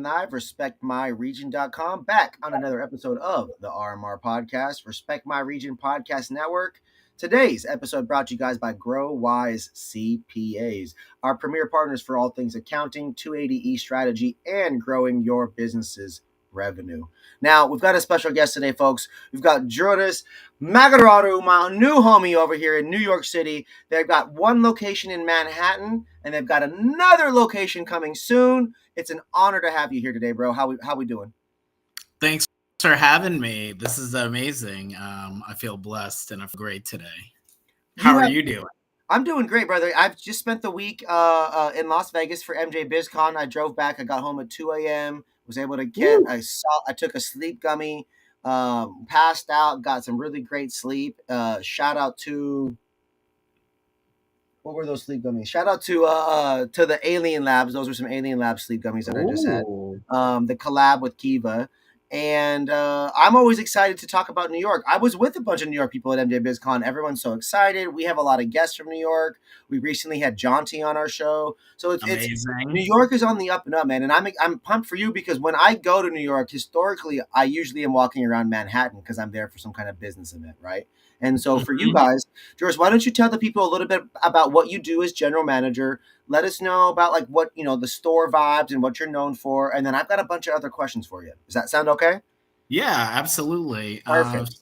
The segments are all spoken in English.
live, respectmyregion.com, back on another episode of the RMR Podcast, Respect My Region Podcast Network. Today's episode brought to you guys by Growise CPAs, our premier partners for all things accounting, 280E strategy, and growing your business's revenue. Now, we've got a special guest today, folks. We've got Juris Magararu, my new homie over here in New York City. They've got one location in Manhattan, and they've got another location coming soon. It's an honor to have you here today, bro. How we doing? Thanks for having me. This is amazing. I feel blessed and I feel great today. How are you doing? I'm doing great, brother. I've just spent the week in Las Vegas for MJ BizCon. I drove back. I got home at 2 a.m. Was able to get. I took a sleep gummy. Passed out. Got some really great sleep. Shout out to. What were those sleep gummies? Shout out to the Alien Labs. Those were some Alien Labs sleep gummies that I just had. The collab with Kiva. And I'm always excited to talk about New York. I was with a bunch of New York people at MJ BizCon. Everyone's so excited. We have a lot of guests from New York. We recently had Jonty on our show. So it's New York is on the up and up, man. And I'm pumped for you because when I go to New York, historically, I usually am walking around Manhattan because I'm there for some kind of business event, right? And so for you guys, Juris, why don't you tell the people a little bit about what you do as general manager? Let us know about like what, the store vibes and what you're known for. And then I've got a bunch of other questions for you. Does that sound okay? Yeah, absolutely. Perfect.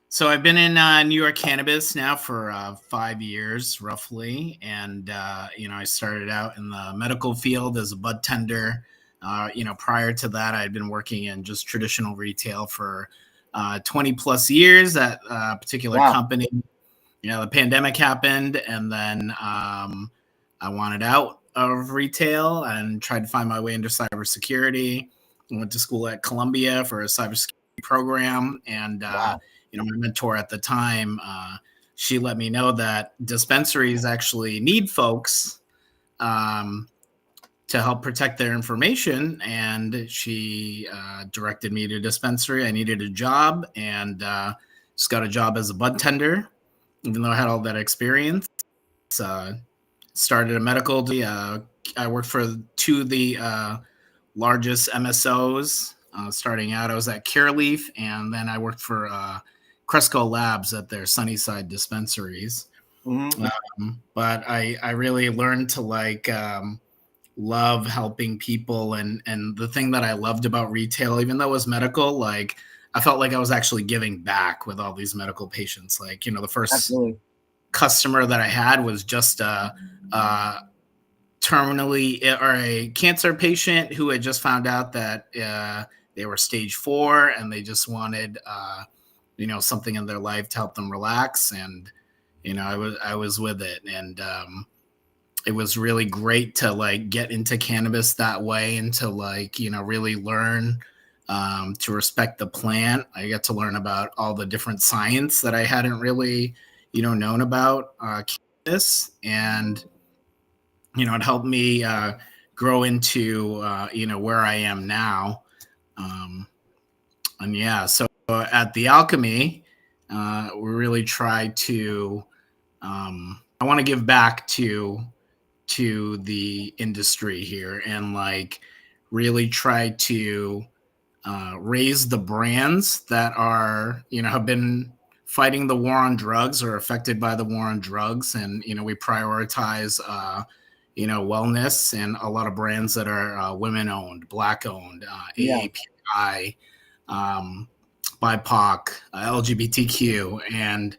So I've been in New York cannabis now for 5 years roughly. And, I started out in the medical field as a bud tender. Prior to that, I'd been working in just traditional retail for 20 plus years at a particular company. The pandemic happened and then I wanted out of retail and tried to find my way into cybersecurity. I went to school at Columbia for a cybersecurity program. And, my mentor at the time, she let me know that dispensaries actually need folks to help protect their information. And she directed me to a dispensary. I needed a job and just got a job as a bud tender, even though I had all that experience. Started a medical. I worked for two of the largest MSOs. Starting out, I was at Cureleaf, and then I worked for Cresco Labs at their Sunnyside dispensaries. But I really learned to love helping people, and the thing that I loved about retail, even though it was medical, I felt like I was actually giving back with all these medical patients. The first customer that I had was just terminally or a cancer patient who had just found out that they were stage 4 and they just wanted something in their life to help them relax. And I was with it, and it was really great to get into cannabis that way and to really learn to respect the plant. I got to learn about all the different science that I hadn't really known about cannabis, and it helped me grow into where I am now. So at the Alchemy, we really try to I want to give back to the industry here and really try to raise the brands that are have been fighting the war on drugs or affected by the war on drugs. And we prioritize wellness, and a lot of brands that are women owned, Black owned, AAPI, BIPOC, LGBTQ. And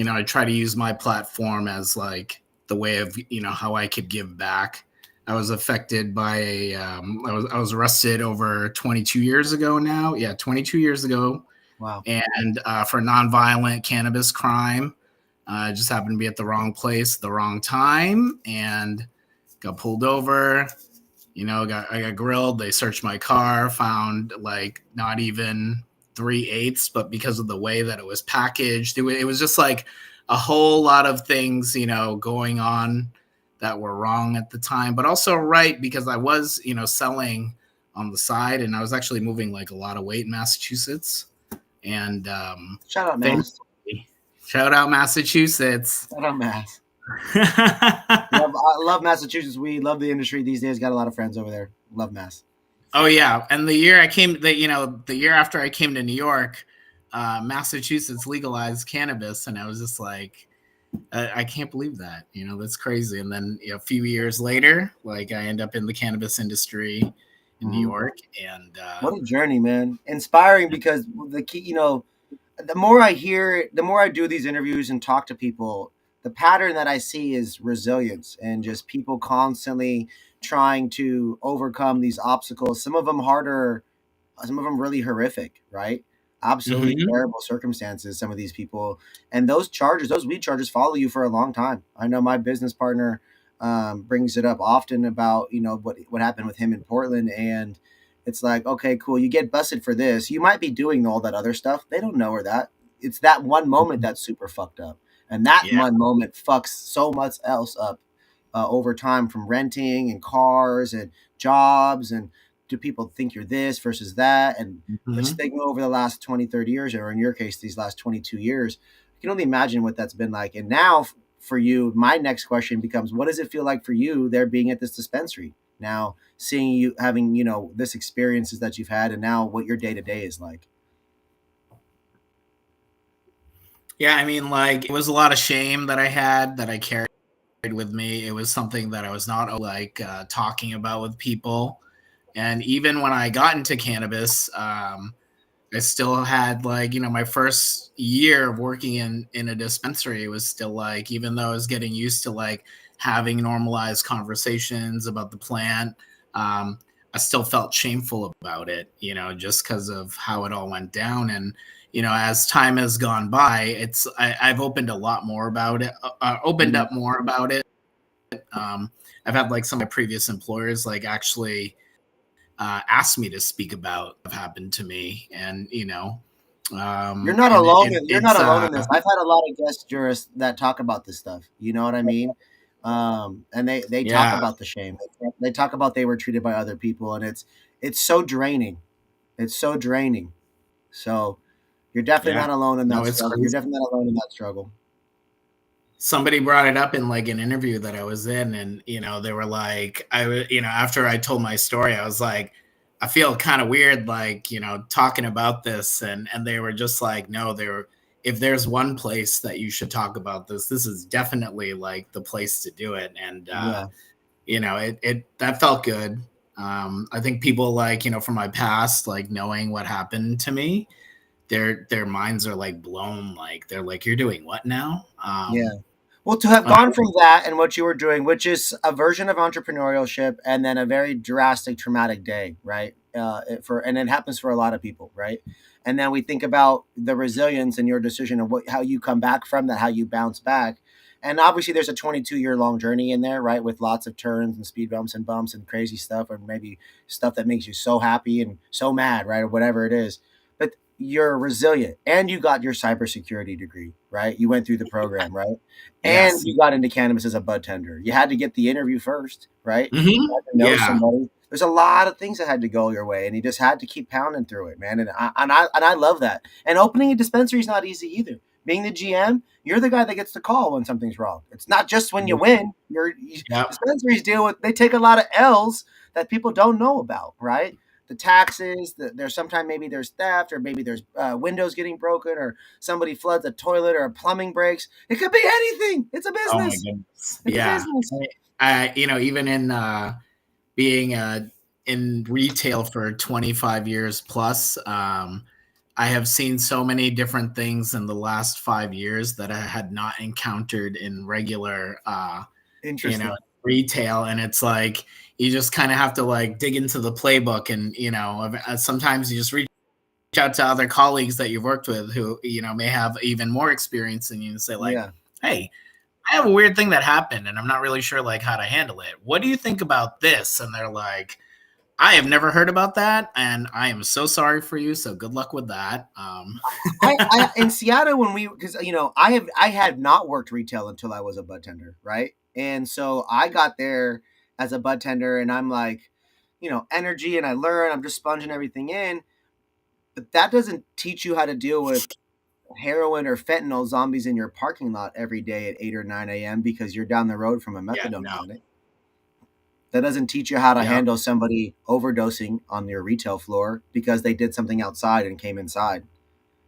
I try to use my platform as the way of how I could give back. I was affected by I was arrested over 22 years ago now. 22 years ago. Wow. And for nonviolent cannabis crime. I just happened to be at the wrong place at the wrong time and got pulled over. I got grilled. They searched my car, found not even 3/8, but because of the way that it was packaged, it was just a whole lot of things, going on that were wrong at the time, but also right because I was, selling on the side, and I was actually moving a lot of weight in Massachusetts. And shout out Mass. Shout out Massachusetts. Shout out Mass. I love Massachusetts. We love the industry these days. Got a lot of friends over there. Love Mass. Oh yeah, and the year I came, the year after I came to New York, Massachusetts legalized cannabis, and I was just like, I can't believe that. That's crazy. And then a few years later, like I end up in the cannabis industry in New Mhm. York, and What a journey, man! Inspiring because the key, the more I hear, the more I do these interviews and talk to people, the pattern that I see is resilience and just people constantly trying to overcome these obstacles. Some of them harder, some of them really horrific, right? Absolutely Mhm. terrible circumstances. Some of these people, and those charges, those weed charges, follow you for a long time. I know my business partner brings it up often about what happened with him in Portland, and it's like, okay, cool, you get busted for this. You might be doing all that other stuff. They don't know where that. It's that one moment that's super fucked up, and that Yeah. one moment fucks so much else up over time, from renting and cars and jobs, and do people think you're this versus that, and the Mhm. stigma over the last 20, 30 years, or in your case these last 22 years. You can only imagine what that's been like. And now for you, my next question becomes, what does it feel like for you there being at this dispensary now, seeing you having this experiences that you've had, and now what your day-to-day is like? Yeah, I mean, like it was a lot of shame that I had that I carried with me. It was something that I was not like talking about with people. And even when I got into cannabis, I still had like, my first year of working in a dispensary, it was still like, even though I was getting used to like having normalized conversations about the plant, um, I still felt shameful about it, just because of how it all went down. And as time has gone by, I've opened a lot more about it, opened Mhm. up more about it. Um, I've had like some of my previous employers like actually asked me to speak about what happened to me, and You're not and alone. You're not it's alone in this. I've had a lot of guest jurists that talk about this stuff. You know what I mean? And they talk yeah, about the shame. They talk about they were treated by other people, and it's so draining. It's so draining. So you're definitely yeah, not alone in no, that it's struggle. You're crazy. definitely not alone in that struggle. Somebody brought it up in like an interview that I was in, and they were like, after I told my story, I was like, I feel kind of weird, like talking about this, and they were just like, no, they were. If there's one place that you should talk about this is definitely like the place to do it. And Yeah, it that felt good. I think people like from my past, like knowing what happened to me, their minds are like blown. Like they're like, you're doing what now? yeah. Well, to have gone from that and what you were doing, which is a version of entrepreneurship, and then a very drastic, traumatic day, right? And it happens for a lot of people, right? And then we think about the resilience in your decision of how you come back from that, how you bounce back. And obviously, there's a 22-year long journey in there, right? With lots of turns and speed bumps and crazy stuff, or maybe stuff that makes you so happy and so mad, right? Or whatever it is. But you're resilient, and you got your cybersecurity degree, right? You went through the program, right? And Yes. you got into cannabis as a bud tender. You had to get the interview first, right? You Hmm. had to know Yeah. somebody. There's a lot of things that had to go your way, and you just had to keep pounding through it, man. And I love that. And opening a dispensary is not easy either. Being the GM, you're the guy that gets the call when something's wrong. It's not just when you win. Yep. Dispensaries they take a lot of L's that people don't know about, right? The taxes, there's sometimes maybe there's theft, or maybe there's windows getting broken, or somebody floods a toilet, or a plumbing breaks. It could be anything. It's a Oh my business. goodness. It's a Yeah. business. Even in being in retail for 25 years plus, I have seen so many different things in the last 5 years that I had not encountered in regular, you know, Interesting. retail. And it's like, you just kind of have to like dig into the playbook, and, sometimes you just reach out to other colleagues that you've worked with who, may have even more experience than you, and say like, Yeah. hey, I have a weird thing that happened and I'm not really sure like how to handle it. What do you think about this? And they're like, I have never heard about that, and I am so sorry for you. So good luck with that. I in Seattle, when we, because I had not worked retail until I was a bud tender, right? And so I got there as a bud tender, and I'm like, energy, and I learn. I'm just sponging everything in, but that doesn't teach you how to deal with heroin or fentanyl zombies in your parking lot every day at 8 or 9 a.m. because you're down the road from a Yeah, methadone no, clinic. That doesn't teach you how to Yep. handle somebody overdosing on your retail floor because they did something outside and came inside.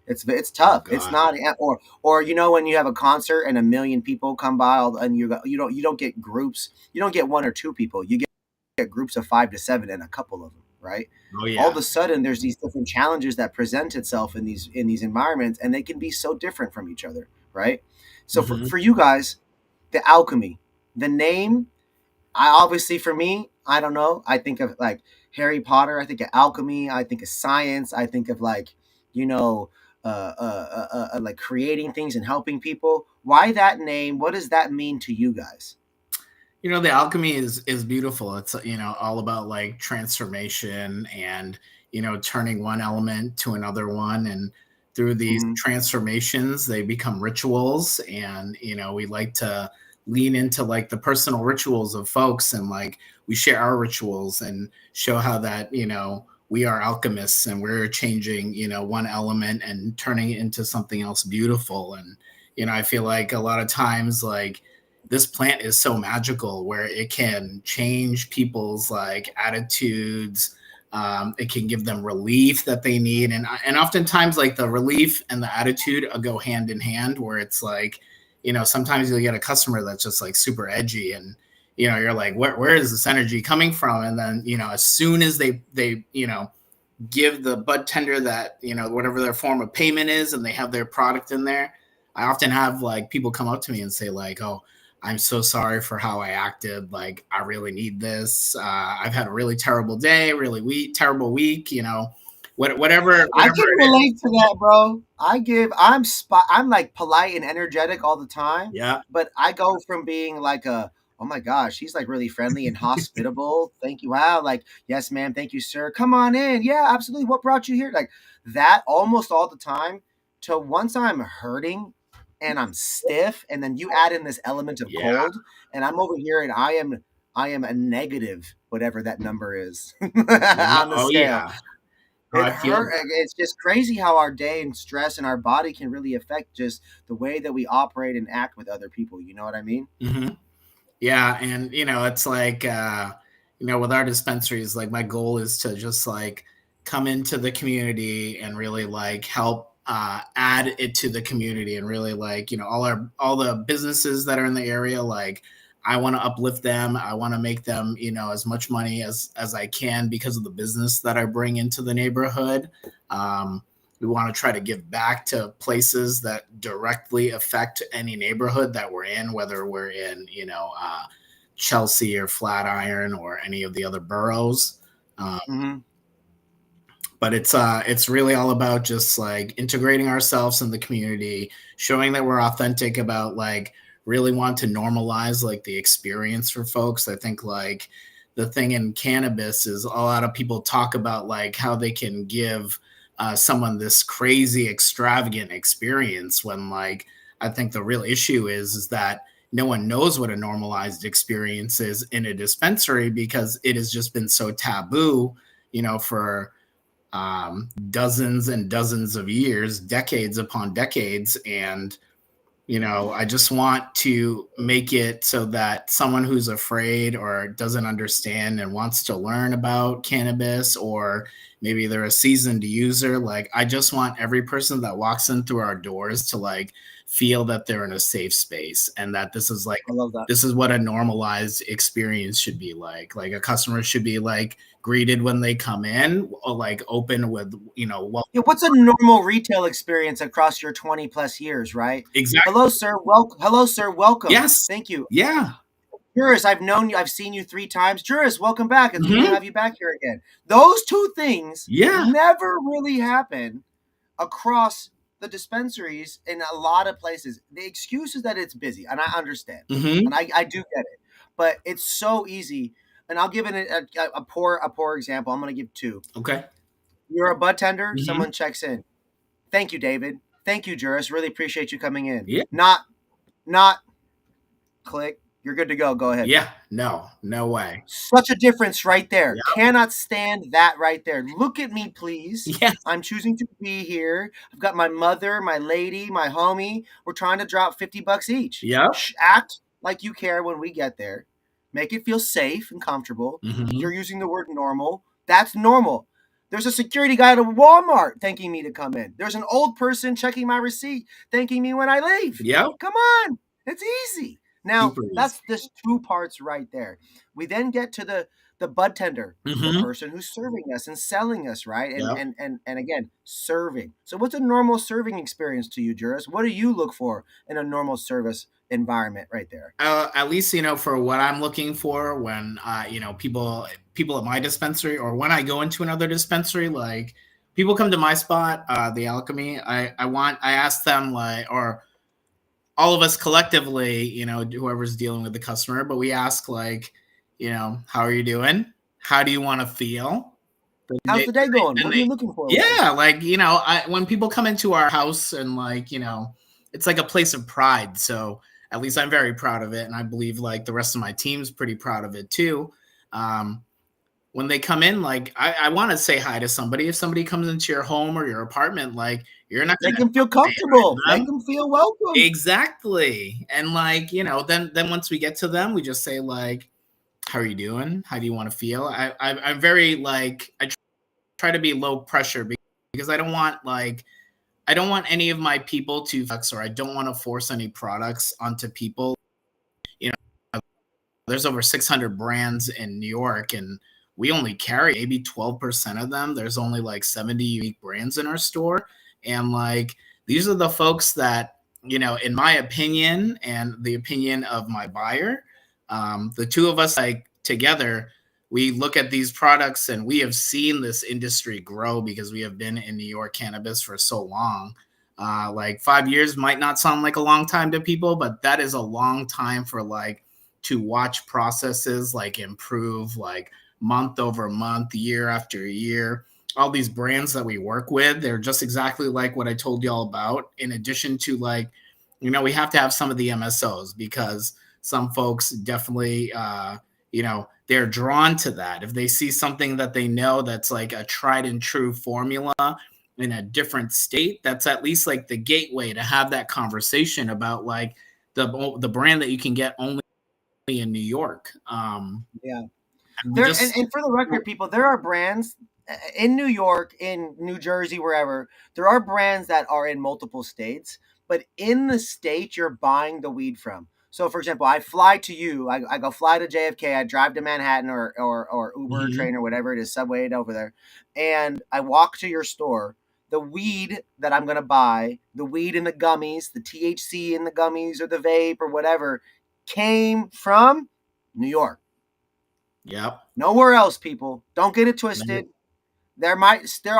It's Oh tough. It's God. not, or when you have a concert and a million people come by, and you don't get groups. You don't get one or two people. You get groups of 5 to 7 and a couple of them, right? Oh All of yeah. a sudden, there's these different challenges that present itself in these environments, and they can be so different from each other, right? So Hmm. for you guys, the alchemy, the name, I obviously for me, I don't know. I think of like Harry Potter. I think of alchemy. I think of science. I think of like you know, like creating things and helping people. Why that name? What does that mean to you guys? The alchemy is beautiful. It's all about like transformation and turning one element to another one, and through these Hmm. transformations they become rituals. And we like to lean into like the personal rituals of folks, and like we share our rituals and show how that we are alchemists, and we're changing one element and turning it into something else beautiful. And I feel like a lot of times, like, this plant is so magical where it can change people's like attitudes. It can give them relief that they need, and oftentimes like the relief and the attitude go hand in hand. Where it's like, sometimes you'll get a customer that's just like super edgy, and you're like, where is this energy coming from? And then as soon as they give the bud tender that whatever their form of payment is, and they have their product in there, I often have like people come up to me and say like, oh, I'm so sorry for how I acted, like I really need this. I've had a really terrible day, terrible week, I whatever can it is. relate to that, bro. I'm like polite and energetic all the time, Yeah. but I go from being like oh my gosh, he's like really friendly and hospitable. Thank you. Wow, like, yes, ma'am, thank you, sir. Come on in. Yeah, absolutely. What brought you here? Like that almost all the time. To once I'm hurting and I'm stiff, and then you add in this element of Yeah. cold, and I'm over here and I am a negative, whatever that number is Yeah. on the Oh scale. yeah. Oh, It I feel hurt. It's just crazy how our day and stress and our body can really affect just the way that we operate and act with other people. You know what I mean? that. Yeah, and it's like with our dispensaries, like my goal is to just like come into the community and really like help add it to the community, and really like all the businesses that are in the area, like I want to uplift them. I want to make them as much money as I can because of the business that I bring into the neighborhood. um, we want to try to give back to places that directly affect any neighborhood that we're in, whether we're in, Chelsea or Flatiron or any of the other boroughs. Um, Hmm. but it's really all about just like integrating ourselves in the community, showing that we're authentic about like really want to normalize like the experience for folks. I think like the thing in cannabis is a lot of people talk about like how they can give someone this crazy extravagant experience, when like I think the real issue is that no one knows what a normalized experience is in a dispensary, because it has just been so taboo for dozens and dozens of years, decades upon decades. And, I just want to make it so that someone who's afraid or doesn't understand and wants to learn about cannabis, or maybe they're a seasoned user, like I just want every person that walks in through our doors to like feel that they're in a safe space, and that I love that. this is what a normalized experience should be like. Like a customer should be like greeted when they come in, or like open with, well, Yeah, what's a normal retail experience across your 20 plus years, right? exactly. Hello, sir. Hello, sir. Welcome. Yes. Thank you. Yeah. Juris, I've known you. I've seen you 3 times. Juris, welcome back. It's good to Hmm. have you back here again. Those two things Yeah. never really happen across the dispensaries in a lot of places. The excuse is that it's busy, and I understand, Hmm. and I do get it, but it's so easy. And I'll give it a poor example. I'm going to give two. Okay. You're a bud tender. Hmm. Someone checks in. Thank you, David. Thank you, Juris. Really appreciate you coming in. Yeah. Not click. You're good to go. Go ahead. Yeah. No, no way. Such a difference right there. Yeah. Cannot stand that right there. Look at me, please. Yeah. I'm choosing to be here. I've got my mother, my lady, my homie. We're trying to drop $50 each. Yep. Act like you care when we get there. Make it feel safe and comfortable. Mm-hmm. You're using the word normal. That's normal. There's a security guy at a Walmart thanking me to come in. There's an old person checking my receipt, thanking me when I leave. Yep. Come on. It's easy. Now, Super easy. that's just two parts right there. We then get to the bud tender, the Mm-hmm. person who's serving us and selling us, right? And Yep. and and and again, serving. So what's a normal serving experience to you, Juris? What do you look for in a normal service environment right there? At least for what I'm looking for when people at my dispensary or when I go into another dispensary, like people come to my spot, the Alchemy. I ask them like, or all of us collectively, whoever's dealing with the customer, but we ask like, how are you doing? How do you want to feel? How's the day going? And What are they you looking for with yeah, this? like when people come into our house and like it's like a place of pride. So at least I'm very proud of it, and I believe like the rest of my team's pretty proud of it too. um when they come in, like I want to say hi to somebody. If somebody comes into your home or your apartment, like you're not Make going them feel to say hi comfortable. to Make them. them feel welcome. Exactly. And like then once we get to them, we just say like, how are you doing? How do you want to feel? I'm very like, I try to be low pressure because I don't want any of my people to flex, or I don't want to force any products onto people. You know, there's over 600 brands in New York, and we only carry maybe 12% of them. There's only like 70 unique brands in our store. And like, these are the folks that, in my opinion and the opinion of my buyer, the two of us like together, we look at these products and we have seen this industry grow because we have been in New York cannabis for so long. Like 5 years might not sound like a long time to people, but that is a long time for like to watch processes like improve like month over month, year after year. All these brands that we work with, they're just exactly like what I told you all about. In addition to like, we have to have some of the MSOs because some folks definitely, they're drawn to that. If they see something that they know that's like a tried and true formula in a different state, that's at least like the gateway to have that conversation about like the brand that you can get only in New York. Yeah. And we There just and for the record, people, there are brands in New York, in New Jersey, wherever. There are brands that are in multiple states, but in the state you're buying the weed from. So, for example, I fly to you. I go fly to JFK. I drive to Manhattan or Uber, Mhm. train, or whatever it is, subway over there, and I walk to your store. The weed that I'm gonna buy, the weed in the gummies, the THC in the gummies or the vape or whatever, came from New York. Yep. Nowhere else, people. Don't get it No. twisted. There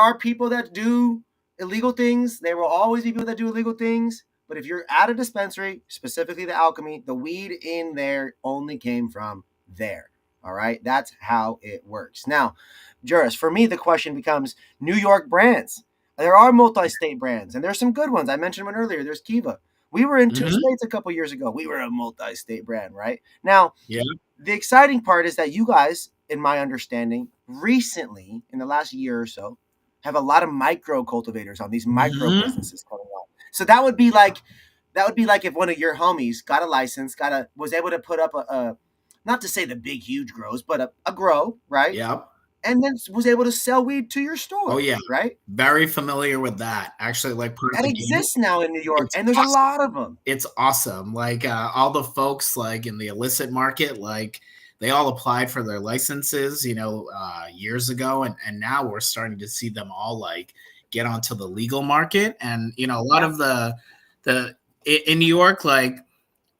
are people that do illegal things. There will always be people that do illegal things. But if you're at a dispensary, specifically the Alchemy, the weed in there only came from there. All right, that's how it works. Now, Juris, for me, the question becomes New York brands. There are multi-state brands, and there's some good ones. I mentioned one earlier. There's Kiva. We were in two Mhm. states a couple years ago. We were a multi-state brand, right? Now, Yeah. the exciting part is that you guys, in my understanding, recently, in the last year or so, have a lot of micro cultivators on these micro Mhm. businesses coming on. So that would be like if one of your homies got a license, was able to put up a not to say the big huge grows, but a grow, right? Yep. And then was able to sell weed to your Oh store, yeah. right? Very familiar with that. Actually, like part of That the game. exists now in New York, It's and there's a awesome. lot of them. It's awesome. Like all the folks like in the illicit market, like they all applied for their licenses, years ago, and now we're starting to see them all like get onto the legal market. And a lot Yeah, of the in New York, like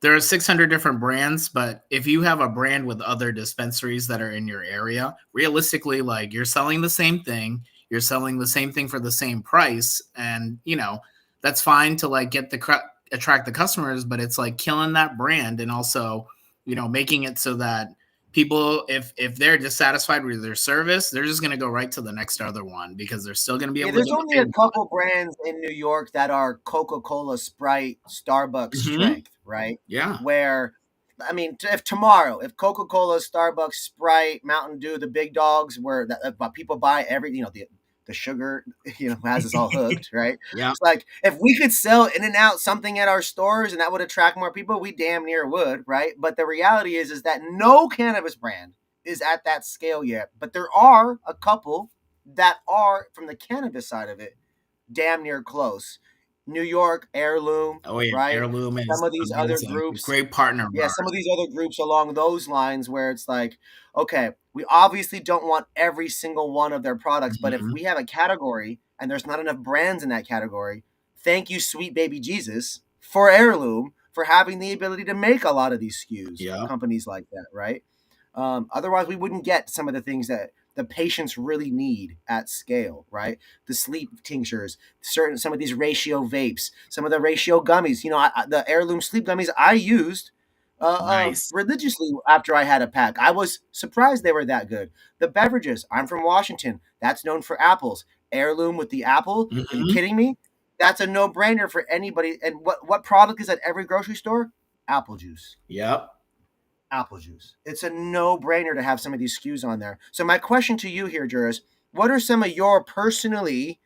there are 600 different brands, but if you have a brand with other dispensaries that are in your area, realistically, like you're selling the same thing for the same price, and that's fine to like attract the customers, but it's like killing that brand and also making it so that people, if they're dissatisfied with their service, they're just going to go right to the next other one because they're still going to be yeah. able to There's get the only a big couple brands in New York that are Coca-Cola, Sprite, Starbucks one. Hmm. strength, right? Yeah. Where, I mean, if tomorrow, if Coca-Cola, Starbucks, Sprite, Mountain Dew, the big dogs, where people buy every, the sugar, has us all hooked, right? Yeah. It's like if we could sell in and out something at our stores and that would attract more people, we damn near would, right? But the reality is that no cannabis brand is at that scale yet. But there are a couple that are from the cannabis side of it damn near close. New York, Heirloom, Oh yeah, right? Heirloom Some is of these other amazing. groups, Great partner of yeah, some of ours. these other groups along those lines where it's like, okay, we obviously don't want every single one of their products, but if Mhm. we have a category and there's not enough brands in that category, thank you, sweet baby Jesus, for Heirloom for having the ability to make a lot of these SKUs, Yeah. companies like that, right? Otherwise, we wouldn't get some of the things that the patients really need at scale, right? The sleep tinctures, some of these ratio vapes, some of the ratio gummies. The Heirloom sleep gummies I used Nice. religiously after I had a pack. I was surprised they were that good. The beverages, I'm from Washington. That's known for apples. Heirloom with the apple. Are you Mhm. kidding me? That's a no-brainer for anybody. And what product is at every grocery store? Apple juice. Yep. Apple juice. It's a no-brainer to have some of these SKUs on there. So my question to you here, Juris, what are some of your personally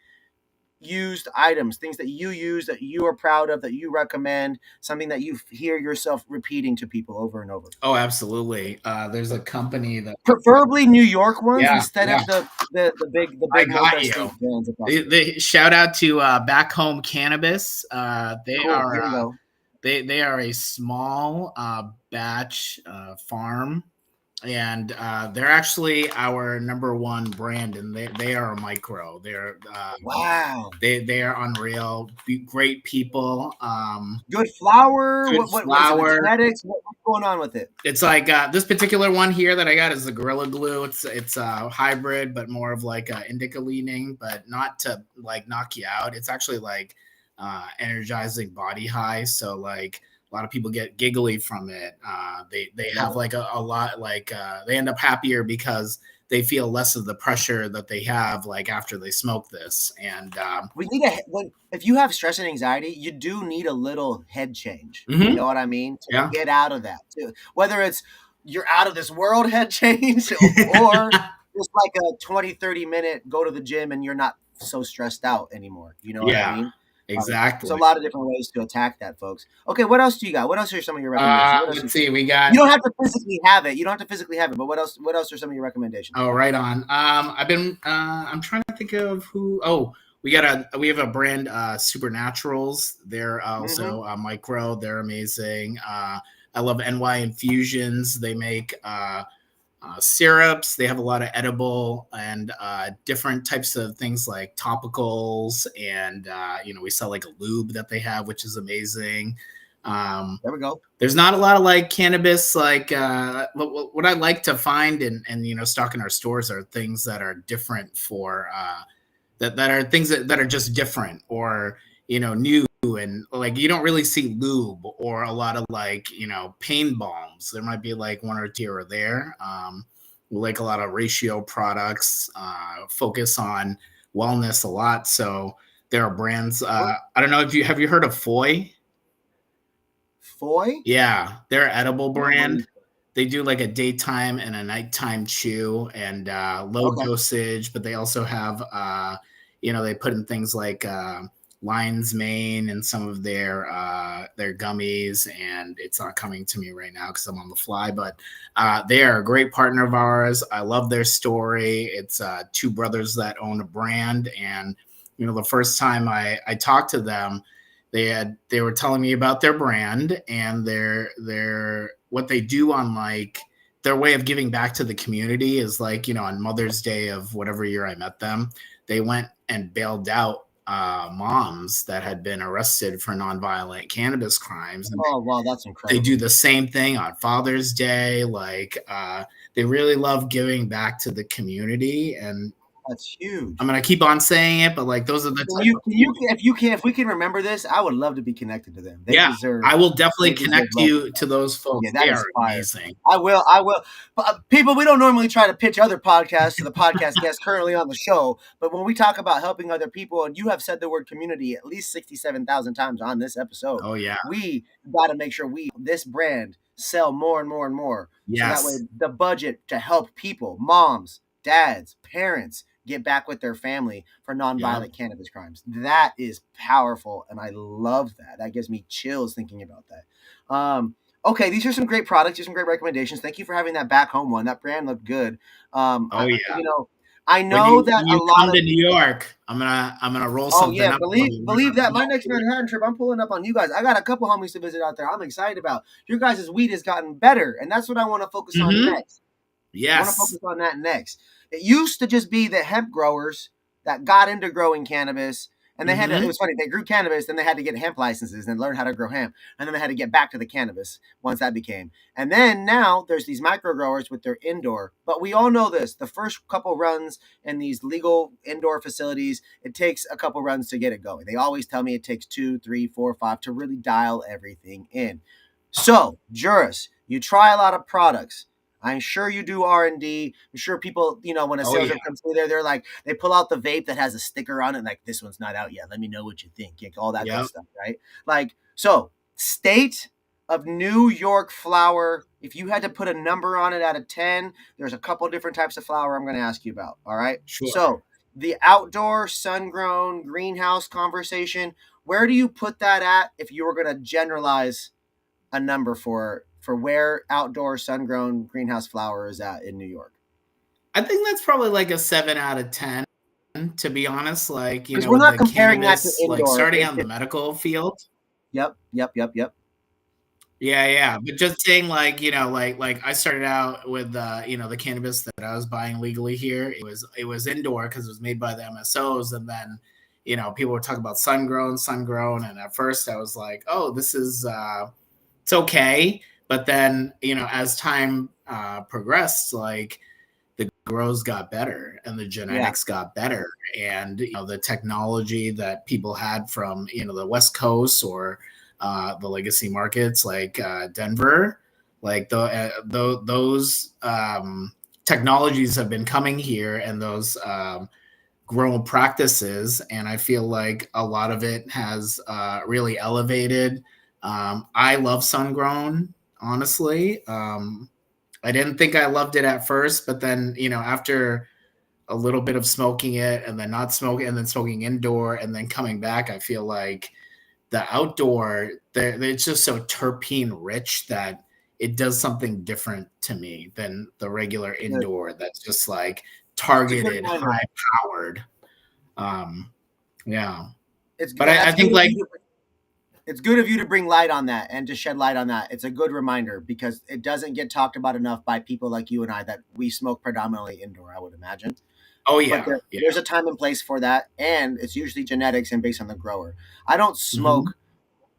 used items, things that you use that you are proud of, that you recommend, something that you hear yourself repeating to people over and over? Oh, absolutely. There's a company that Preferably New York ones yeah, instead yeah. of the I big got you. multi-state brands if possible. They shout out to Back Home Cannabis. They Cool. are Here we go. they are a small batch farm, and they're actually our number one brand, and they are a micro. Wow. They are unreal, great people. Good flour. Good What is it? The flour. genetics. What's going on with it? It's like this particular one here that I got is the Gorilla Glue. It's a hybrid, but more of like a indica leaning, but not to like knock you out. It's actually like energizing body high. So like a lot of people get giggly from it. They Love have it. like a lot like they end up happier because they feel less of the pressure that they have like after they smoke this. And We need if you have stress and anxiety, you do need a little head change. You mhm, know what I mean? To yeah. get out of that too. Whether it's you're out of this world head change or just like a 20, 30 minute go to the gym and you're not so stressed out anymore. You know what I Yeah, mean? There's a exactly. lot of different ways to attack that, folks. Okay, what else do you got? What else are some of your recommendations? What else Let's see. We got you don't have to physically have it. You don't have to physically have it, but what else are some of your recommendations? oh, right on. I've been. I'm trying to think of who. Oh, we have a brand, Supernaturals. They're Mm-hmm. also micro. They're amazing. I love NY Infusions. They make syrups. They have a lot of edible and different types of things like topicals, and we sell like a lube that they have, which is amazing. Um, There we go. there's not a lot of like cannabis like what I like to find and stock in our stores are things that are different for that are things that are just different or new, and like you don't really see lube or a lot of like pain balms. There might be like one or two here or there. We like a lot of ratio products, focus on wellness a lot, so there are brands. I don't know if you have you heard of Foy. Foy? Yeah, they're edible Don't brand. believe. They do like a daytime and a nighttime chew and low Okay. dosage, but they also have, they put in things like lion's mane and some of their gummies, and it's not coming to me right now because I'm on the fly. But they are a great partner of ours. I love their story. It's two brothers that own a brand, and the first time I talked to them, they were telling me about their brand and their what they do on like their way of giving back to the community is like on Mother's Day of whatever year I met them, they went and bailed out moms that had been arrested for nonviolent cannabis crimes, and Oh, wow, that's they do incredible. the same thing on Father's Day. Like they really love giving back to the community, and That's I'm huge. gonna keep on saying it, but like those are the Can type you of can you people. if we can remember this, I would love to be connected to them. Yeah, I will definitely They deserve connect love you from to us. those Yeah, folks. that They is are fire. amazing. I will. But, people, we don't normally try to pitch other podcasts to the podcast guests currently on the show, but when we talk about helping other people, and you have said the word community at least 67,000 times on this episode, Oh yeah. we got to make sure this brand sell more and more and more. So that way Yes. the budget to help people, moms, dads, parents, get back with their family for Yeah. nonviolent cannabis crimes. That is powerful, and I love that. That gives me chills thinking about that. Okay, these are some great products. These are some great recommendations. Thank you for having that back home one. That brand looked good. Oh yeah. I When know you that when a you lot come to of New York, I'm gonna roll oh something yeah, up for you. believe that. We're My gonna next Manhattan trip, I'm pulling up on you guys. I got a couple homies to visit out there. I'm excited about. Your guys' weed has gotten better, and that's what I want to focus on Mhm. next. I want to Yes. focus on that next. It used to just be the hemp growers that got into growing cannabis, and they had to. It Mhm. was funny. They grew cannabis, then they had to get hemp licenses and learn how to grow hemp, and then they had to get back to the cannabis once that became. And then now there's these micro growers with their indoor. But we all know this: the first couple runs in these legal indoor facilities, it takes a couple runs to get it going. They always tell me it takes 2, 3, 4, 5 to really dial everything in. So, Juris, you try a lot of products. I'm sure you do R&D. I'm sure people, when a Oh sales yeah. rep comes through there, they're like, they pull out the vape that has a sticker on it, like this one's not out yet. Let me know what you think. All that good Yep. stuff, right? Like, so state of New York flower. If you had to put a number on it out of 10, there's a couple different types of flower I'm going to ask you about. All right. Sure. So the outdoor sun grown greenhouse conversation, where do you put that at if you were going to generalize a number for where outdoor sun grown greenhouse flower is at in New York? I think that's probably like a 7 out of 10, to be honest. Like, Because we're with not the comparing that to cannabis, like indoor. starting on the medical field. Yep, yep, yep, yep. Yeah, yeah. But just saying, like, like I started out with the cannabis that I was buying legally here. It was indoor because it was made by the MSOs, and then people were talking about sun grown, and at first I was like, oh, this is it's okay. But then as time progressed, like the grows got better and the Yeah, genetics got better, and the technology that people had from the West Coast or the legacy markets like Denver, like those technologies have been coming here, and those grown practices, and I feel like a lot of it has really elevated. I love sun grown, honestly. I didn't think I loved it at first, but then after a little bit of smoking it, and then not smoking, and then smoking indoor, and then coming back, I feel like the outdoor, it's just so terpene rich that it does something different to me than the regular good. indoor that's just like It's a good targeted, reminder. high powered. Um, yeah. It's But I that's good think of like, you. It's good of you to bring light on that and to shed light on that. It's a good reminder because it doesn't get talked about enough by people like you and I that we smoke predominantly indoor, I would imagine. oh But yeah, yeah. there's a time and place for that, and it's usually genetics and based on the grower. I don't Hmm. smoke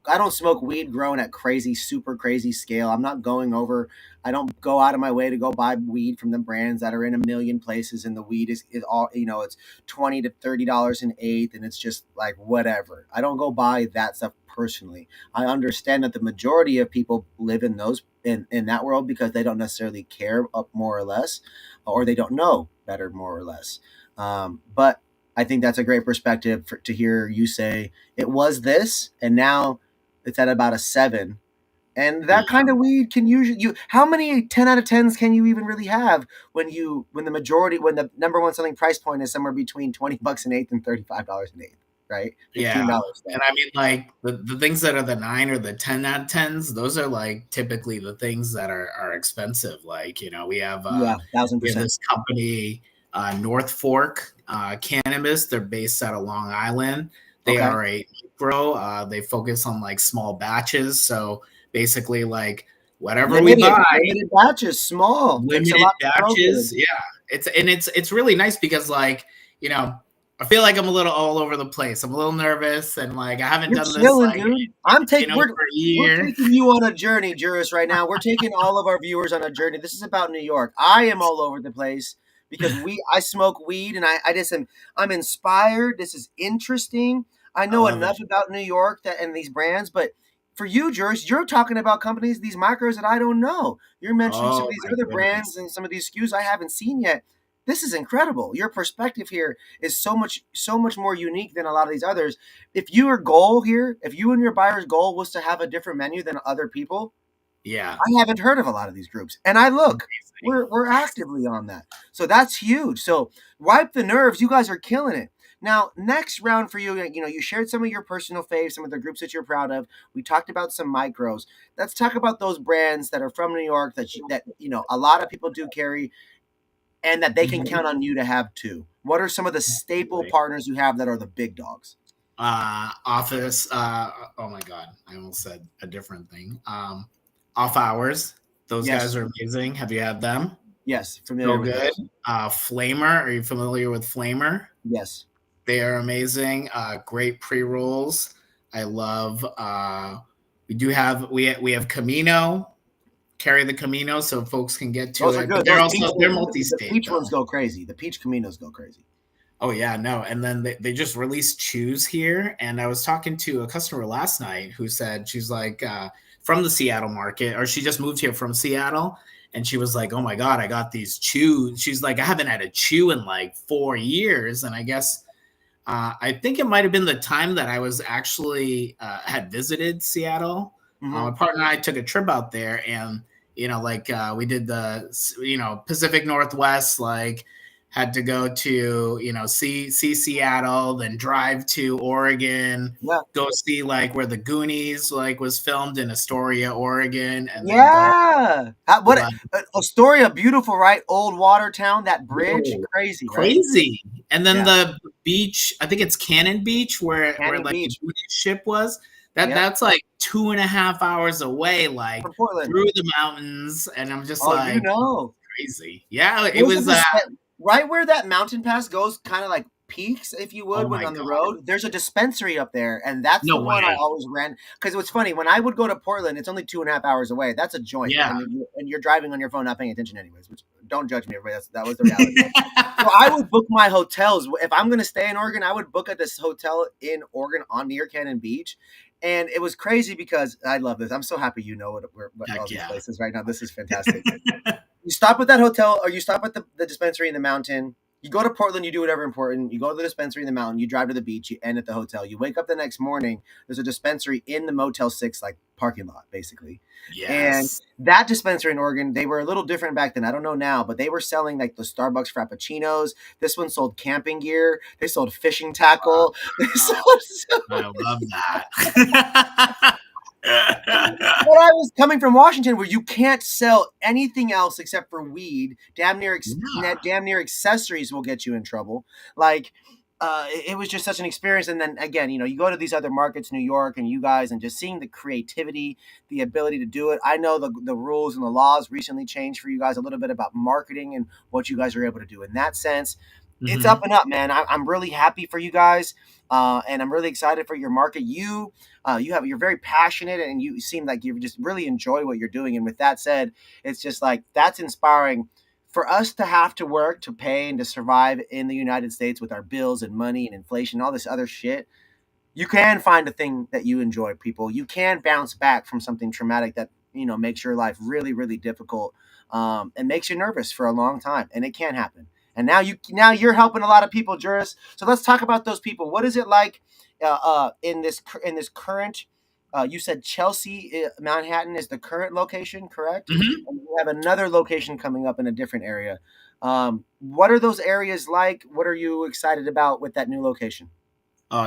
I don't smoke weed grown at crazy, super crazy scale. I'm not going over. I don't go out of my way to go buy weed from the brands that are in a million places, and the weed is all it's $20 to $30 an eighth, and it's just like whatever. I don't go buy that stuff personally. I understand that the majority of people live in those in that world because they don't necessarily care up more or less, or they don't know better more or less. But I think that's a great perspective to hear you say it was this, and now it's at about a 7. And that Yeah. kind of weed can usually you how many 10 out of 10s can you even really have when the majority when the number one selling price point is somewhere between $20 an eighth and $35 an eighth, right? Yeah. $15 stuff. And I mean, like the things that are the 9 or the 10 out of 10s, those are like typically the things that are expensive. Like, we have Yeah, thousand percent. this company, North Fork Cannabis. They're based out of Long Island. They Okay. are a micro. They focus on like small batches. So basically, like whatever we buy, Limited batches, small. Takes a limited lot to grow batches. good. Yeah, it's really nice because like you know I feel like I'm a little all over the place. I'm a little nervous, and like I haven't You're done this chilling, like dude. I'm taking for a we're year. taking you on a journey, Juris, right now. We're taking all of our viewers on a journey. This is about New York. I am all over the place because I smoke weed and I just am I'm inspired. This is interesting. I I know love it. enough about New York that and these brands, but for you, Juris, you're talking about companies, these micros that I don't know. You're mentioning some Oh of these my other brands goodness. and some of these SKUs I haven't seen yet. This is incredible. Your perspective here is so much more unique than a lot of these others. If your goal here, if you and your buyer's goal was to have a different menu than other people, Yeah. I haven't heard of a lot of these groups, and I look, Amazing. we're actively on that, so that's huge. So wipe the nerves, you guys are killing it. Now, next round for you, you know, you shared some of your personal faves, some of the groups that you're proud of. We talked about some micros. Let's talk about those brands that are from New York that you know a lot of people do carry, and that they can Mhm. count on you to have too. What are some of the staple partners you have that are the big dogs? Office. Oh my God, I almost said a different thing. Off hours. Those guys Yes, are amazing. Have you had them? yes, So familiar with good. those. Flamer. Are you familiar with Flamer? Yes. They are amazing. Great pre rolls. I love. We have Camino. Carry the Camino so folks can get to Those are it. But good. Those peach they're ones, the multi-state peach ones though. go crazy. The peach caminos go crazy. Oh yeah, no. And then they just released Chews here. And I was talking to a customer last night who said she's like from the Seattle market, or she just moved here from Seattle. And she was like, oh my God, I got these chews. She's like, I haven't had a chew in like 4 years. And I guess I think it might have been the time that I was actually had visited Seattle. Mm-hmm. My partner and I took a trip out there, and like we did the Pacific Northwest, like had to go to see Seattle, then drive to Oregon, Yeah. go see like where the Goonies like was filmed in Astoria, Oregon, and then go Yeah. to What Astoria, beautiful, right? Old water town, that bridge, whoa, crazy, right? crazy. And then Yeah. the beach, I think it's Cannon Beach, where Cannon like the Beach. Goonies ship was. Yep. That's like 2.5 hours away, like From Portland. through the mountains. And I'm just Oh, you like, know. crazy. Yeah, it There's a was right where that mountain pass goes, kind of like peaks, if you would, oh when my on the God. road. There's a dispensary up there, and that's the No one I way. always ran. Because it was funny when I would go to Portland, it's only 2.5 hours away. That's a joint, Yeah. and you're driving on your phone, not paying attention, anyways. Which don't judge me, everybody. That was the reality. So I would book my hotels. If I'm going to stay in Oregon, I would book at this hotel in Oregon on near Cannon Beach. And it was crazy because I love this. I'm so happy you know what all Heck these yeah. places right now. This is fantastic. You stop at that hotel or you stop at the dispensary in the mountain. You go to Portland, you do whatever important. You go to the dispensary in the mountain, you drive to the beach, you end at the hotel. You wake up the next morning, there's a dispensary in the Motel 6 like parking lot, basically. And Yes. that dispensary in Oregon, they were a little different back then. I don't know now, but they were selling like the Starbucks Frappuccinos. This one sold camping gear. They sold fishing tackle. They Wow. sold so I love that. But I was coming from Washington, where you can't sell anything else except for weed. Yeah. Damn near accessories will get you in trouble. Like, it was just such an experience. And then again, you know, you go to these other markets, New York, and you guys, and just seeing the creativity, the ability to do it. I know the rules and the laws recently changed for you guys a little bit about marketing and what you guys are able to do in that sense. It's up Mhm. and up, man. I'm really happy for you guys, and I'm really excited for your market. You're very passionate, and you seem like you just really enjoy what you're doing. And with that said, it's just like that's inspiring for us to have to work to pay and to survive in the United States with our bills and money and inflation, all this other shit. You can find a thing that you enjoy, people. You can bounce back from something traumatic that makes your life really, really difficult, and makes you nervous for a long time, and it can happen. And now you're helping a lot of people, Juris. So let's talk about those people. What is it like in this current? You said Chelsea, Manhattan is the current location, correct? Mhm. And you have another location coming up in a different area. What are those areas like? What are you excited about with that new location?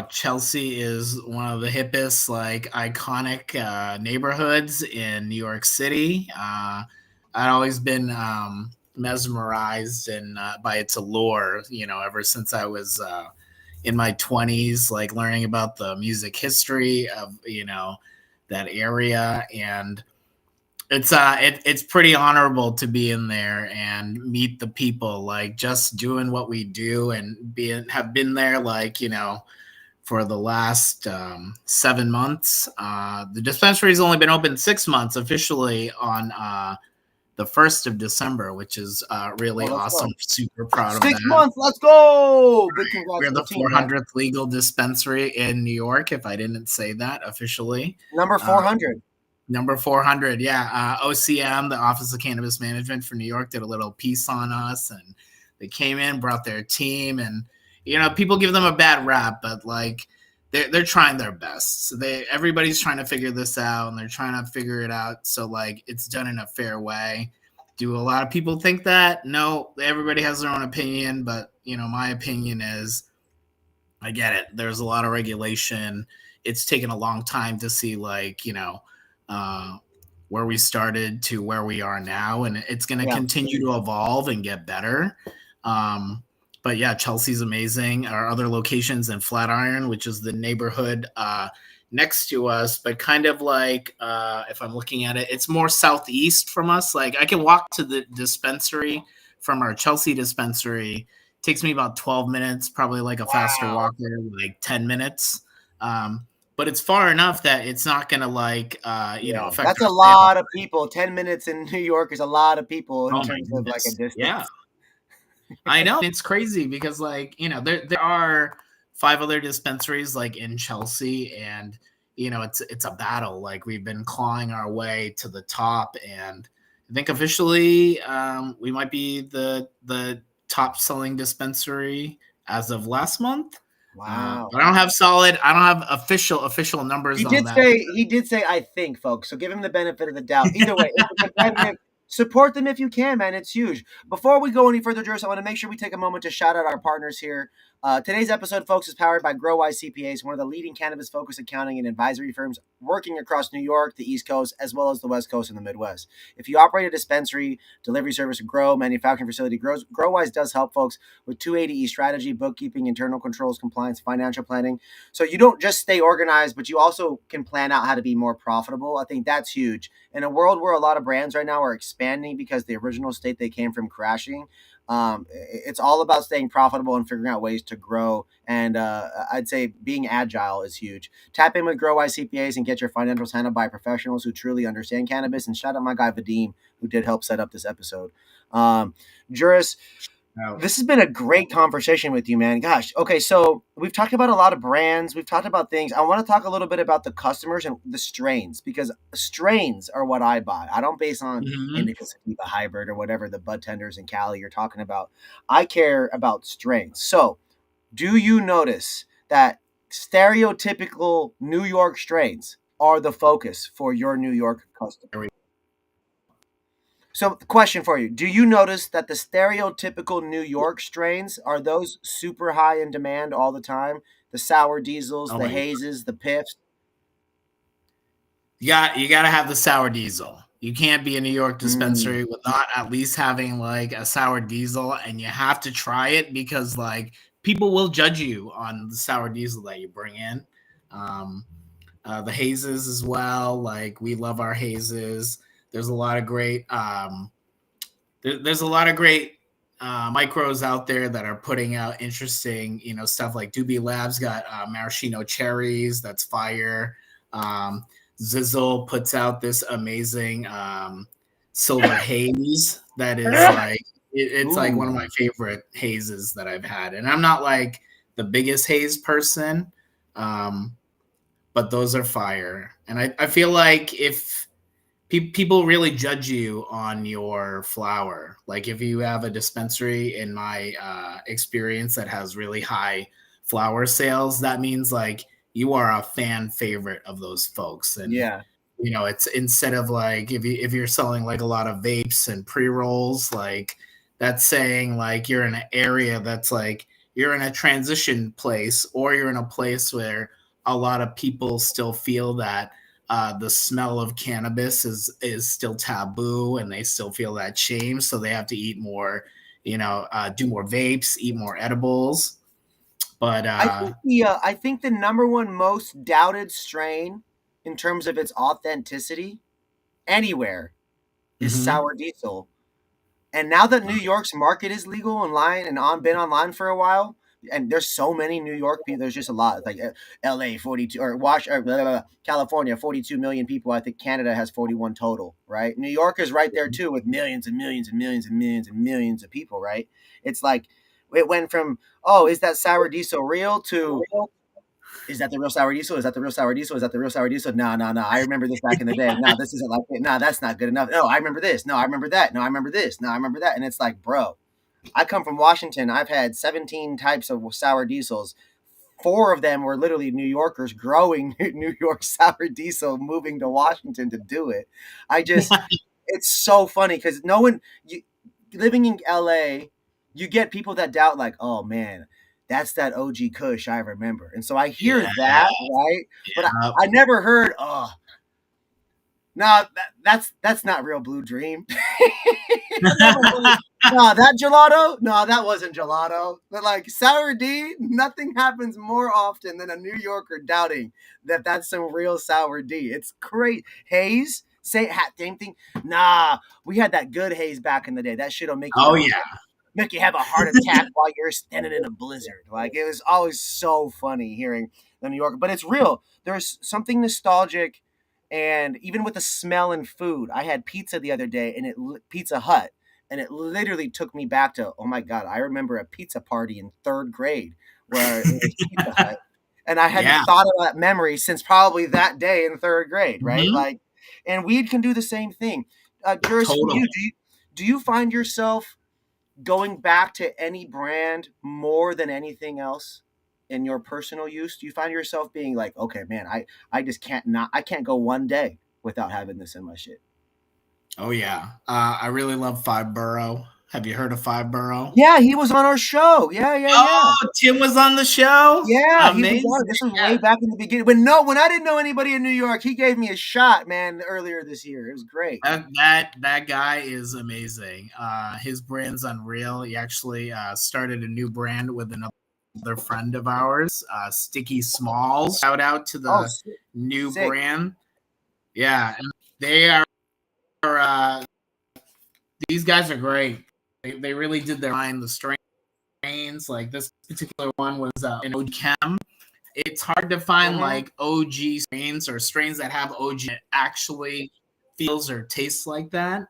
Chelsea is one of the hippest, like iconic neighborhoods in New York City. I've always been mesmerized and by its allure, ever since I was in my 20s, like learning about the music history of that area. And it's pretty honorable to be in there and meet the people, like just doing what we do and have been there, like for the last 7 months. The dispensary has only been open 6 months officially on the 1st of December, which is Oh, really let's awesome. go. Super proud of Six that. months. Let's go. Big congrats We're to the the team, man. 400th legal dispensary in New York, if I didn't say that officially. Number Uh, 400. Number 400, yeah. OCM, the Office of Cannabis Management for New York, did a little piece on us, and they came in, brought their team, and people give them a bad rap, but like they're trying their best. So everybody's trying to figure this out, and they're trying to figure it out so like it's done in a fair way. Do a lot of people think that? No, everybody has their own opinion, but my opinion is I get it. There's a lot of regulation. It's taken a long time to see uh, where we started to where we are now, and it's going to Yeah. continue to evolve and get better. Um, but yeah, Chelsea's amazing. Our other locations in Flatiron, which is the neighborhood next to us, but kind of like if I'm looking at it, it's more southeast from us. Like I can walk to the dispensary from our Chelsea dispensary. Takes me about 12 minutes, probably like a faster Wow. walker, like 10 minutes. But it's far enough that it's not going to Yeah. affect That's our a sales. lot of people. 10 minutes in New York is a lot of people in Oh my terms of like a goodness. Yeah. distance. I know it's crazy because there are five other dispensaries like in Chelsea, and it's a battle. Like we've been clawing our way to the top, and I think officially we might be the top selling dispensary as of last month. Wow. But I don't have official numbers on that. He did say I think, folks. So give him the benefit of the doubt. Either way, it's a competitive. Support them if you can, man. It's huge. Before we go any further, Juris, I want to make sure we take a moment to shout out our partners here. Today's episode, folks, is powered by Growise CPAs, one of the leading cannabis-focused accounting and advisory firms working across New York, the East Coast, as well as the West Coast and the Midwest. If you operate a dispensary, delivery service, grow, manufacturing facility, Growise does help folks with 280E strategy, bookkeeping, internal controls, compliance, financial planning. So you don't just stay organized, but you also can plan out how to be more profitable. I think that's huge. In a world where a lot of brands right now are expanding because the original state they came from crashing, it's all about staying profitable and figuring out ways to grow. And I'd say being agile is huge. Tap in with Growise CPAs and get your financials handled by professionals who truly understand cannabis. And shout out my guy Vadim, who did help set up this episode. Juris, this has been a great conversation with you, man. Gosh. Okay, so we've talked about a lot of brands. We've talked about things. I want to talk a little bit about the customers and the strains because strains are what I buy. I don't base on Mhm. indica sativa hybrid or whatever the bud tenders in Cali you're talking about. I care about strains. So, do you notice that stereotypical New York strains are the focus for your New York customer? So, question for you: do you notice that the stereotypical New York strains are those super high in demand all the time? The sour diesels, Oh the my hazes, the piffs. you got to have the sour diesel. You can't be a New York Mm, dispensary with not at least having like a sour diesel, and you have to try it because like people will judge you on the sour diesel that you bring in. Um, the hazes as well. Like we love our hazes. There's a lot of great. There's a lot of great micros out there that are putting out interesting, stuff like Doobie Labs got maraschino cherries. That's fire. Um, Zizzle puts out this amazing silver haze that is like it's like one of ooh, my favorite hazes that I've had. And I'm not like the biggest haze person, um, but those are fire. And I feel like if people really judge you on your flower. Like if you have a dispensary, in my experience, that has really high flower sales, that means like you are a fan favorite of those folks. And yeah. it's instead of like if you're selling like a lot of vapes and pre-rolls, like that's saying like you're in an area that's like you're in a transition place, or you're in a place where a lot of people still feel that the smell of cannabis is still taboo, and they still feel that shame, so they have to eat more, do more vapes, eat more edibles. But I think the number one most doubted strain in terms of its authenticity anywhere is mhm. sour diesel. And now that New York's market is legal online and been online for a while, and there's so many New York people, there's just a lot. It's like L.A. 42 or California 42 million people. I think Canada has 41 total. Right? New York is right there too with millions and millions and millions and millions and millions of people. Right? It's like it went from is that sour diesel real to is that the real sour diesel? Is that the real sour diesel? Is that the real sour diesel? No, no, no. I remember this back in the day. No, this isn't like it. No, that's not good enough. No, I remember this. No, I remember that. No, I remember this. No, I remember that. And it's like, bro, I come from Washington. I've had 17 types of sour diesels. 4 of them were literally New Yorkers growing New York sour diesel, moving to Washington to do it. I just, it's so funny because no one, living in LA, you get people that doubt, like, oh man, that's that OG Kush I remember. And so I hear Yeah. that, right? But Yeah. I never heard, oh, no, that's not real Blue Dream. No, that gelato? No, that wasn't gelato. But like sour D, nothing happens more often than a New Yorker doubting that that's some real sour D. It's great. Haze, same thing. Nah, we had that good haze back in the day. That shit'll Oh yeah. make you have a heart attack while you're standing in a blizzard. Like it was always so funny hearing the New Yorker, but it's real. There's something nostalgic, and even with the smell and food. I had pizza the other day, and Pizza Hut, and it literally took me back to, oh my god, I remember a pizza party in 3rd grade where it was Pizza Hut, and I hadn't Yeah. thought of that memory since probably that day in 3rd grade, right? Mhm. Like, and weed can do the same thing. Juris, for Totally. you, do you find yourself going back to any brand more than anything else in your personal use? Do you find yourself being like, okay, man, I just I can't go one day without having this in my shit? Oh yeah. I really love Five Borough. Have you heard of Five Borough? Yeah, he was on our show. Yeah, yeah, yeah. Oh, Tim was on the show. Yeah, he was Amazing. on. This was way back in the beginning. When I didn't know anybody in New York, he gave me a shot, man, earlier this year. It was great. That guy is amazing. His brand's unreal. He actually started a new brand with another friend of ours, Sticky Smalls. Shout out to Oh, the new sick. brand. Yeah, and they are. These guys are great. They really did their mind the strains. Like this particular one was an OG Chem. It's hard to find Mm-hmm. like OG strains or strains that have OG that actually feels or tastes like that.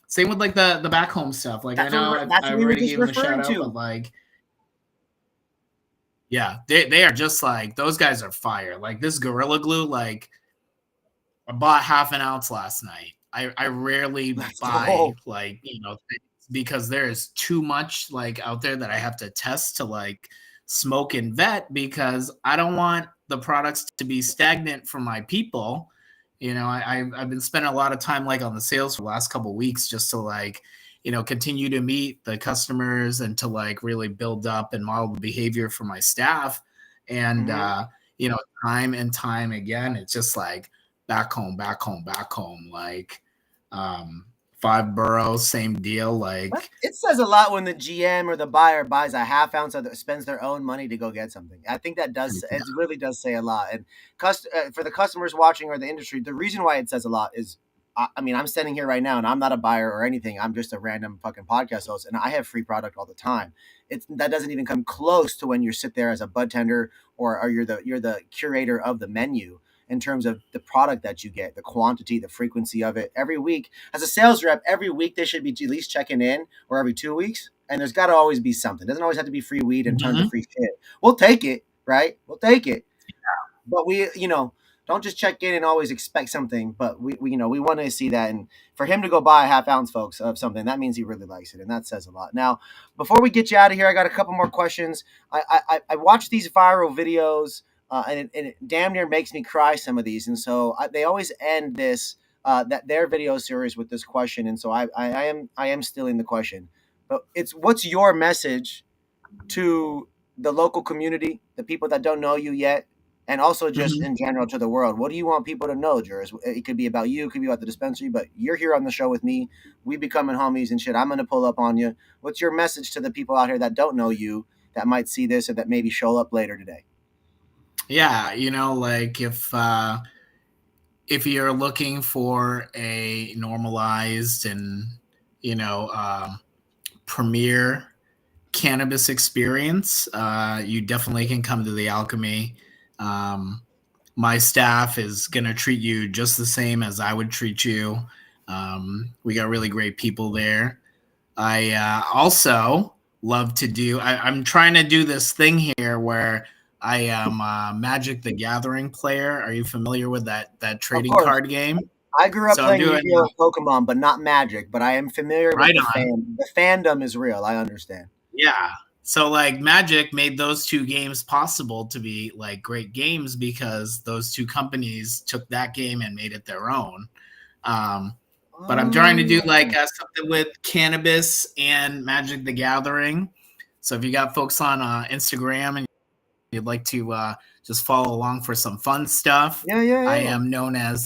Same with like the back home stuff. Like I know That's I what we were already just gave them a shout referring out, to. but like yeah, they are just like those guys are fire. Like this Gorilla Glue, like I bought half an ounce last night. I rarely Let's buy go. like things because there is too much like out there that I have to test to like smoke and vet because I don't want the products to be stagnant for my people. I've been spending a lot of time like on the sales for the last couple of weeks just to like continue to meet the customers and to like really build up and model the behavior for my staff. And Mm-hmm. time and time again, it's just like back home, back home, back home. Like Five Boroughs, same deal. Like It says a lot when the GM or the buyer buys a half ounce of spends their own money to go get something. I think that does it really does say a lot. And for the customers watching or the industry, the reason why it says a lot is, I mean, I'm standing here right now and I'm not a buyer or anything. I'm just a random fucking podcast host, and I have free product all the time. That doesn't even come close to when you sit there as a bud tender, or you're the curator of the menu in terms of the product that you get, the quantity, the frequency of it. Every week, as a sales rep, every week they should be at least checking in, or every 2 weeks. And there's got to always be something. It doesn't always have to be free weed and tons of mhm. free shit. We'll take it, right? We'll take it. But don't just check in and always expect something. But we want to see that. And for him to go buy a half ounce, folks, of something, that means he really likes it, and that says a lot. Now, before we get you out of here, I got a couple more questions. I watch these viral videos, and it damn near makes me cry, some of these, and so they always end this that their video series with this question, and so I am stealing the question, but it's, what's your message to the local community, the people that don't know you yet, and also just Mhm. in general to the world? What do you want people to know, Juris? It could be about you, it could be about the dispensary, but you're here on the show with me. We becoming homies and shit. I'm gonna pull up on you. What's your message to the people out here that don't know you, that might see this or that maybe show up later today? Yeah, like if you're looking for a normalized and you know um, premier cannabis experience, you definitely can come to the Alchemy. Um, my staff is going to treat you just the same as I would treat you. We got really great people there. I also love to do, I'm trying to do this thing here where I am a Magic the Gathering player. Are you familiar with that Of trading course. card game? I grew up So I'm playing doing Yu-Gi-Oh! Pokemon, but not Magic. But I am familiar with right the on. fan. The fandom is real. I understand. Yeah. So like Magic made those two games possible to be like great games because those two companies took that game and made it their own. Um, but I'm trying to do like Oh, something with cannabis and Magic the Gathering. So if you got folks on Instagram and you'd like to just follow along for some fun stuff, yeah, yeah, I yeah. am known as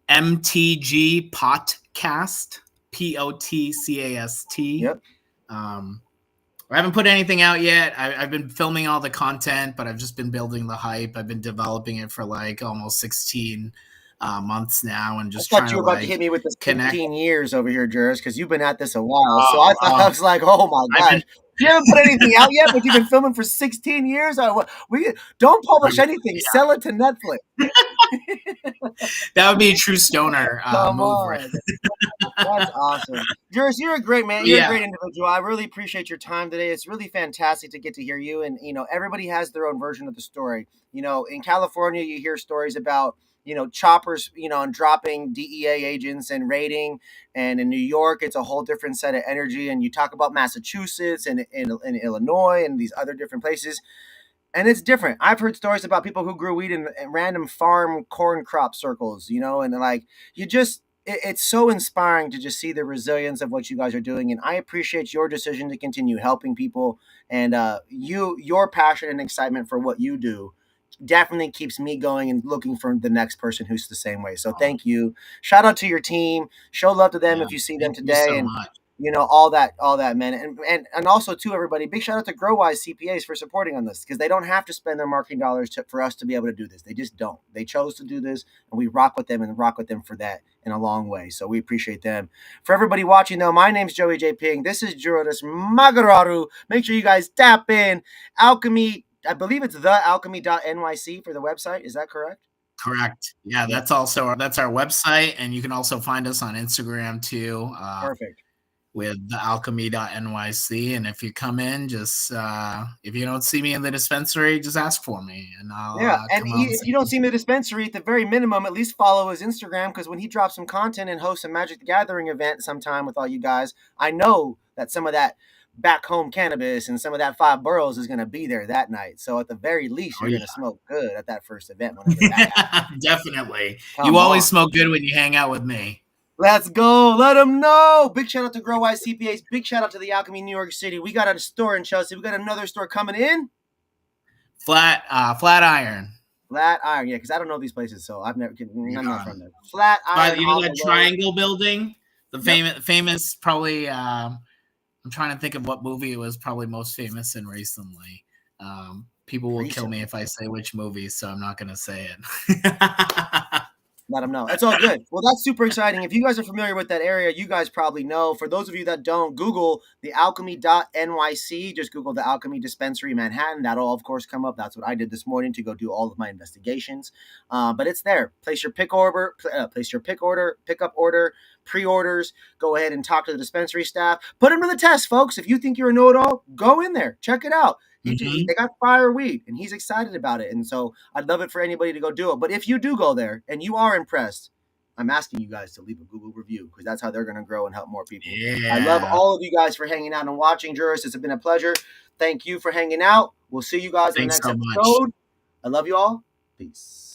MTG Podcast, POTCAST. Yep. I haven't put anything out yet. I've been filming all the content, but I've just been building the hype. I've been developing it for like almost 16 months now, and I just thought trying you to were about to hit like me with the connect. 16 years over here, Juris, because you've been at this a while. So I Oh, thought I was like, oh my I've been gosh, you haven't put anything out yet, but you've been filming for 16 years. We don't publish anything. yeah, Sell it to Netflix. that would be a true stoner Come move. on. That's awesome. Juris, you're a great man. You're a Yeah, great individual. I really appreciate your time today. It's really fantastic to get to hear you. And, everybody has their own version of the story. In California, you hear stories about, choppers, and dropping DEA agents and raiding. And in New York, it's a whole different set of energy. And you talk about Massachusetts and Illinois and these other different places. And it's different. I've heard stories about people who grew weed in random farm corn crop circles, and like you just it's so inspiring to just see the resilience of what you guys are doing. And I appreciate your decision to continue helping people and your passion and excitement for what you do definitely keeps me going and looking for the next person who's the same way. So oh, thank you. Shout out to your team. Show love to them yeah. if you see them Thank you today so and much. all that, man. And also to everybody, big shout out to Growise CPAs for supporting on this because they don't have to spend their marketing dollars for us to be able to do this. They just don't. They chose to do this and we rock with them and rock with them for that in a long way. So we appreciate them. For everybody watching though, my name's Joey J. Ping. This is Juris Magararu. Make sure you guys tap in. Alchemy, I believe it's the alchemy.nyc for the website. Is that correct? Correct. Yeah, Yep. that's our website, and you can also find us on Instagram too. Perfect. With the alchemy.nyc. And if you come in, just if you don't see me in the dispensary, just ask for me and I'll Yeah, and come out and if say, you don't see him at the dispensary, at the very minimum, at least follow his Instagram because when he drops some content and hosts a Magic the Gathering event sometime with all you guys, I know that some of that back home cannabis and some of that five boroughs is going to be there that night. So at the very least, oh you're going to smoke good at that first event whenever that happens. yeah. Definitely. You Come always on. smoke good when you hang out with me. Let's go. Let them know. Big shout out to Growise CPAs. Big shout out to the Alchemy New York City. We got a store in Chelsea. We got another store coming in. Flatiron. Flatiron, yeah, because I don't know these places, so I'm not from there. Flatiron You know on that the road. triangle building? The Yep, famous probably I'm trying to think of what movie it was probably most famous in recently. People will kill me recently. if I say which movie, so I'm not gonna say it. Let them know. It's all good. Well, that's super exciting. If you guys are familiar with that area, you guys probably know. For those of you that don't, Google the alchemy.nyc. Just Google the Alchemy Dispensary Manhattan. That'll, of course, come up. That's what I did this morning to go do all of my investigations. But it's there. Place your pick order, pickup order, pre-orders. Go ahead and talk to the dispensary staff. Put them to the test, folks. If you think you're a know-it-all, go in there. Check it out. Mhm. They got fire weed, and he's excited about it. And so I'd love it for anybody to go do it. But if you do go there and you are impressed, I'm asking you guys to leave a Google review because that's how they're going to grow and help more people. I love Yeah. all of you guys for hanging out and watching. Juris, it's been a pleasure. Thank you for hanging out. We'll see you guys in the Thanks next so much. episode. I love you all. Peace.